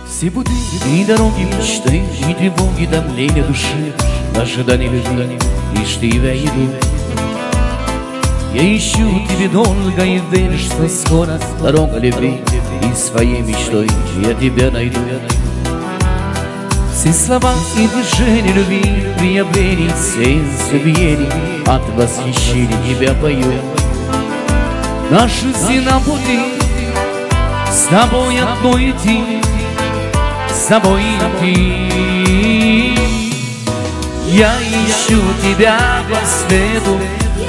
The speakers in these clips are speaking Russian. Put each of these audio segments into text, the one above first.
Все пути и дороги мечты, и тревоги, томления души, в ожидании любви, лишь тебя иду. Я ищу тебе долго и верю, что скоро дорога любви, и своей мечтой я тебя найду. Все слова и движения любви, при явлении сердца биений, от восхищения тебя пою. Наши на пути, с тобой одно идти, с тобой идти. Я ищу тебя по свету,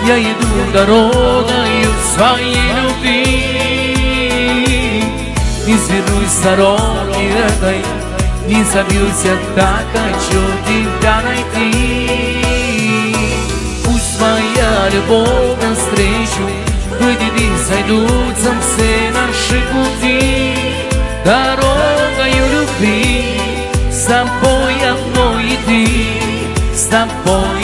я иду дорогою своей любви. Не свернусь с дороги этой, не забьюсь, я так хочу тебя найти. Пусть моя любовь навстречу, выйди, сойдутся все наши пути. Дорогою любви, с тобой одно идти, с тобой